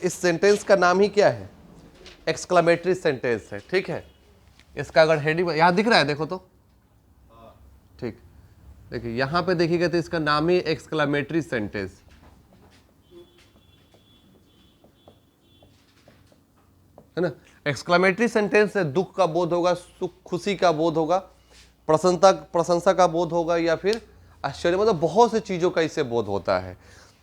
इस सेंटेंस का नाम ही क्या है? एक्सक्लेमेटरी सेंटेंस है, ठीक है। इसका अगर हेडिंग यहां दिख रहा है, देखो तो, ठीक, देखिए यहां पे देखिएगा तो इसका नाम ही एक्सक्लेमेटरी सेंटेंस है ना। एक्सक्लेमेटरी सेंटेंस से दुख का बोध होगा, सुख खुशी का बोध होगा, प्रशंसा का बोध होगा, या फिर आश्चर्य, मतलब बहुत सी चीजों का इससे बोध होता है।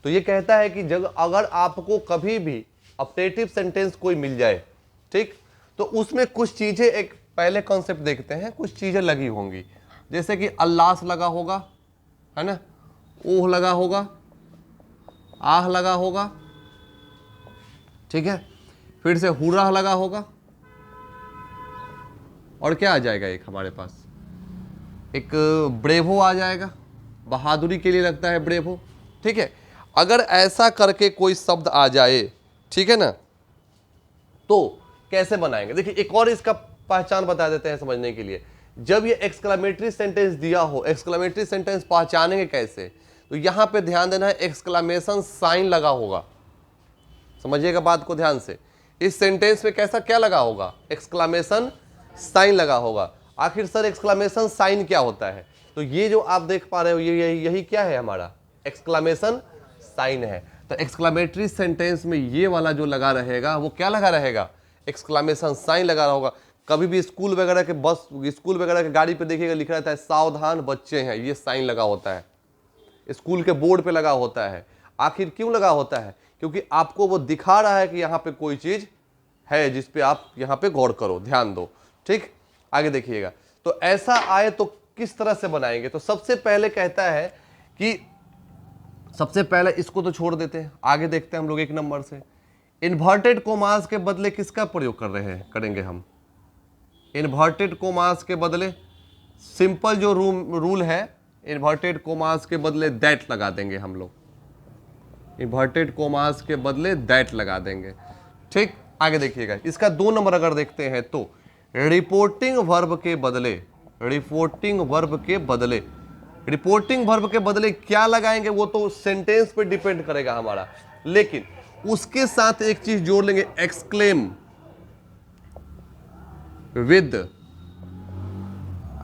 तो ये कहता है कि जब अगर आपको कभी भी ऑप्टेटिव सेंटेंस कोई मिल जाए, ठीक, तो उसमें कुछ चीजें, एक पहले कॉन्सेप्ट देखते हैं, कुछ चीजें लगी होंगी, जैसे कि अल्लास लगा होगा, है ना, ओह लगा होगा, आह लगा होगा, ठीक है, फिर से हुर्राह लगा होगा, और क्या आ जाएगा, एक हमारे पास एक ब्रेवो आ जाएगा, बहादुरी के लिए लगता है ब्रेवो, ठीक है। अगर ऐसा करके कोई शब्द आ जाए, ठीक है ना, तो कैसे बनाएंगे? देखिए एक और इसका पहचान बता देते हैं समझने के लिए। जब ये एक्सक्लेमेटरी सेंटेंस दिया हो, एक्सक्लेमेटरी सेंटेंस पहचानेंगे कैसे? तो यहां पे ध्यान देना है, एक्सक्लेमेशन साइन लगा होगा, समझिएगा बात को ध्यान से। इस सेंटेंस में कैसा क्या लगा होगा? एक्सक्लेमेशन साइन लगा होगा। आखिर सर एक्सक्लेमेशन साइन क्या होता है? तो ये जो आप देख पा रहे हो, ये यही क्या है हमारा? एक्सक्लेमेशन साइन है। तो एक्सक्लेमेटरी सेंटेंस में ये वाला जो लगा रहेगा वो क्या लगा रहेगा? एक्सक्लेमेशन साइन लगा होगा। कभी भी स्कूल वगैरह के बस, स्कूल वगैरह के गाड़ी पे देखिएगा लिखा रहता है सावधान बच्चे हैं, ये साइन लगा होता है, स्कूल के बोर्ड पे लगा होता है। आखिर क्यों लगा होता है? क्योंकि आपको वो दिखा रहा है कि यहाँ पे कोई चीज है जिस पे आप यहाँ पे गौर करो, ध्यान दो, ठीक। आगे देखिएगा, तो ऐसा आए तो किस तरह से बनाएंगे? तो सबसे पहले कहता है कि सबसे पहले इसको तो छोड़ देते हैं, आगे देखते हैं हम लोग एक नंबर से। इन्वर्टेड कोमास के बदले किसका प्रयोग कर रहे हैं, करेंगे हम? इन्वर्टेड कोमास के बदले सिंपल जो रूल है, इन्वर्टेड कोमास के बदले दैट लगा देंगे हम लोग। इन्वर्टेड कोमास के बदले दैट लगा देंगे, ठीक। आगे देखिएगा, इसका 2 नंबर अगर देखते हैं तो रिपोर्टिंग वर्ब के बदले, रिपोर्टिंग वर्ब के बदले, रिपोर्टिंग वर्ब के बदले क्या लगाएंगे वो तो सेंटेंस पे डिपेंड करेगा हमारा, लेकिन उसके साथ एक चीज जोड़ लेंगे, एक्सक्लेम विद।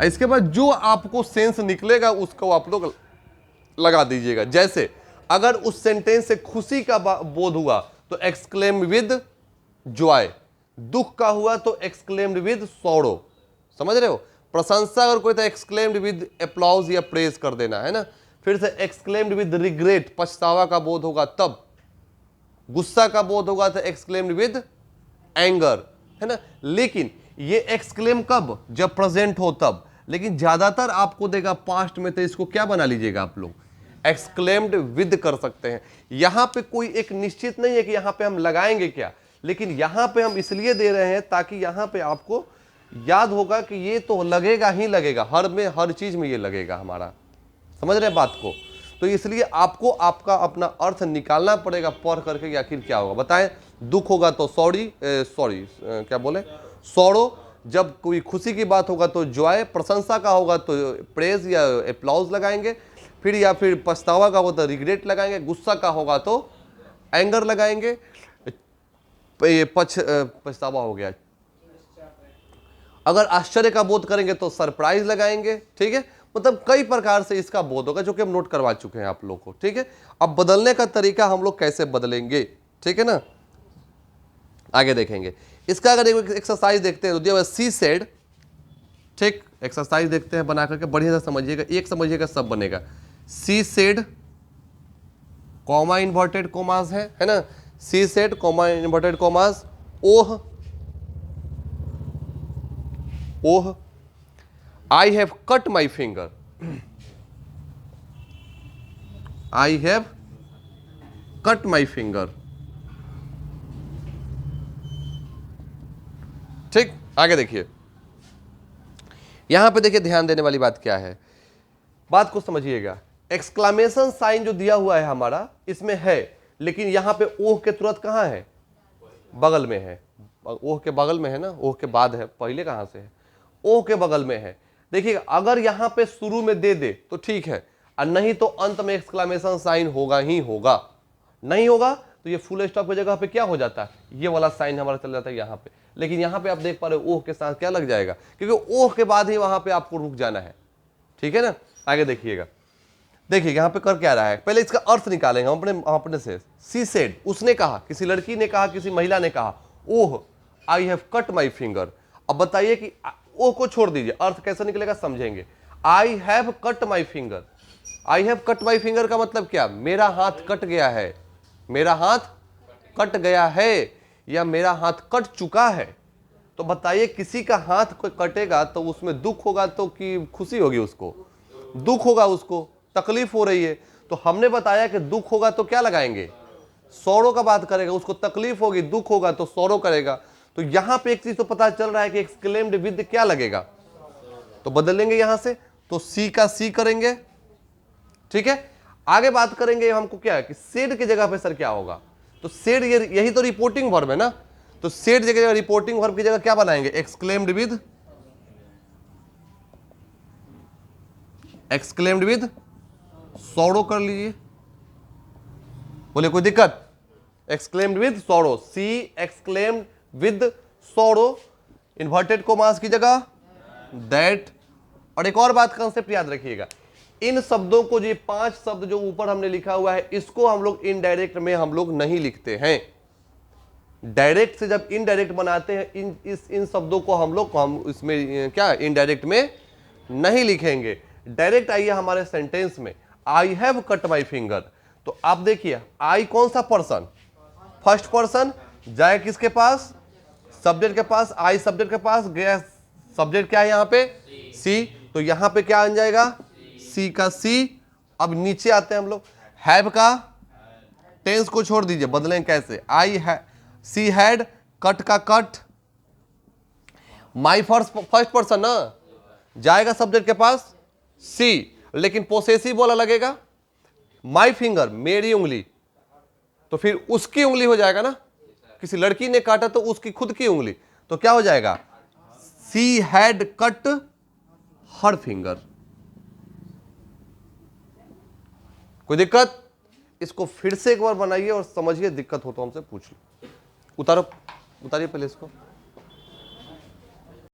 इसके बाद जो आपको सेंस निकलेगा उसको आप लोग लगा दीजिएगा। जैसे अगर उस सेंटेंस से खुशी का बोध हुआ तो एक्सक्लेम विद जॉय, दुख का हुआ तो एक्सक्लेम्ड विद सॉरो, समझ रहे हो। प्रशंसा अगर कोई तो एक्सक्लेम्ड विद अप्लॉज या प्रेज कर देना, है ना। फिर से एक्सक्लेम्ड विद रिग्रेट, पछतावा का बोध होगा तब। गुस्सा का बोध होगा तो एक्सक्लेम्ड विद एंगर, है ना। लेकिन ये एक्सक्लेम कब? जब प्रेजेंट हो तब। लेकिन ज्यादातर आपको देगा पास्ट में, तो इसको क्या बना लीजिएगा आप लोग? एक्सक्लेम्ड विद कर सकते हैं। यहां पे कोई एक निश्चित नहीं है कि यहां पे हम लगाएंगे क्या, लेकिन यहां पे हम इसलिए दे रहे हैं ताकि यहां पे आपको याद होगा कि ये तो लगेगा ही लगेगा, हर चीज में ये लगेगा हमारा, समझ रहे हैं बात को। तो इसलिए आपको आपका अपना अर्थ निकालना पड़ेगा पढ़ करके कि आखिर क्या होगा। बताएं, दुख होगा तो क्या बोले, सॉरो। जब कोई खुशी की बात होगा तो जॉय, प्रशंसा का होगा तो प्रेज या अप्लॉज लगाएंगे, फिर या फिर पछतावा का होगा तो रिग्रेट लगाएंगे, गुस्सा का होगा तो एंगर लगाएंगे, पछतावा हो गया। अगर आश्चर्य का बोध करेंगे तो सरप्राइज लगाएंगे, ठीक है। मतलब कई प्रकार से इसका बोध होगा जो कि हम नोट करवा चुके हैं आप लोग को, ठीक है। अब बदलने का तरीका हम लोग कैसे बदलेंगे, ठीक है ना, आगे देखेंगे। इसका अगर एक एक्सरसाइज देखते हैं तो दिया हुआ सी सेड, ठीक, एक्सरसाइज देखते हैं बना करके, बढ़िया से समझिएगा, एक समझिएगा सब बनेगा। She said comma inverted commas है ना, she said comma inverted commas, oh oh, I have cut my finger, I have cut my finger, ठीक। आगे देखिए, यहां पे देखिए ध्यान देने वाली बात क्या है, बात को समझिएगा। एक्सक्लेमेशन साइन जो दिया हुआ है हमारा इसमें है, लेकिन यहां पे ओह के तुरंत कहां है? बगल में है। ओह के बगल में है ना, ओह के बाद है, पहले कहां से है? ओह के बगल में है। देखिएगा, अगर यहां पे शुरू में दे तो ठीक है, और नहीं तो अंत में एक्सक्लेमेशन साइन होगा ही होगा। नहीं होगा तो ये फुल स्टॉप की जगह पे क्या हो जाता है, ये वाला साइन हमारा चल जाता है यहाँ पे। लेकिन यहाँ पे आप देख पा रहे हो ओह के साथ क्या लग जाएगा, क्योंकि ओह के बाद ही वहां पे आपको रुक जाना है, ठीक है ना। आगे देखिएगा, देखिए यहाँ पे कर क्या रहा है, पहले इसका अर्थ निकालेंगे हम अपने से। सी सेड, उसने कहा, किसी लड़की ने कहा, किसी महिला ने कहा, oh I have cut my finger. अब बताइए कि ओह को छोड़ दीजिए, अर्थ कैसे निकलेगा समझेंगे। आई have cut my finger, I have cut my finger का मतलब क्या, मेरा हाथ कट गया है, मेरा हाथ कट गया है, या मेरा हाथ कट चुका है। तो बताइए किसी का हाथ कोई कटेगा तो उसमें दुख होगा तो कि खुशी होगी, उसको दुख होगा, उसको तकलीफ हो रही है। तो हमने बताया कि दुख होगा तो क्या लगाएंगे, सौरों का बात करेगा, उसको तकलीफ होगी, दुख होगा तो सौरों करेगा। तो यहां पे एक चीज तो पता चल रहा है कि एक्सक्लेम्ड विद क्या लगेगा, तो बदलेंगे यहां से, तो सी का सी करेंगे, ठीक है। आगे बात करेंगे हमको क्या है कि सेड की जगह पे सर क्या होगा, तो सेड यही तो रिपोर्टिंग वर्ब है ना, तो सेड जगह रिपोर्टिंग वर्ब की जगह क्या बनाएंगे, exclaimed with, exclaimed with sorrow कर लीजिए, बोले कोई दिक्कत, exclaimed with sorrow, see exclaimed with sorrow, inverted commas की जगह दैट। और एक और बात कंसेप्ट याद रखिएगा, इन शब्दों को, ये 5 शब्द जो ऊपर हमने लिखा हुआ है, इसको हम लोग इनडायरेक्ट में हम लोग नहीं लिखते हैं। डायरेक्ट से जब इनडायरेक्ट बनाते हैं, इन शब्दों को हम इसमें क्या इनडायरेक्ट में नहीं लिखेंगे। डायरेक्ट आइए हमारे सेंटेंस में, आई हैव कट माई फिंगर। तो आप देखिए आई कौन सा पर्सन, फर्स्ट पर्सन, जाए किसके पास, सब्जेक्ट के पास, आई सब्जेक्ट के पास गया, सब्जेक्ट क्या है यहाँ पे, सी, तो यहाँ पे क्या आ जाएगा, सी का सी। अब नीचे आते हैं हम लोग, हैव का टेंस को छोड़ दीजिए, बदलें कैसे, आई है, सी हैड, कट का कट, माई फर्स्ट पर्सन ना, जाएगा सब्जेक्ट के पास सी, लेकिन पोसेसिव वाला लगेगा, माई फिंगर मेरी उंगली, तो फिर उसकी उंगली हो जाएगा ना, किसी लड़की ने काटा तो उसकी खुद की उंगली, तो क्या हो जाएगा, she had cut her finger. कोई दिक्कत, इसको फिर से एक बार बनाइए और समझिए, दिक्कत हो तो हमसे पूछ लो। उतारो, उतारिए पहले इसको।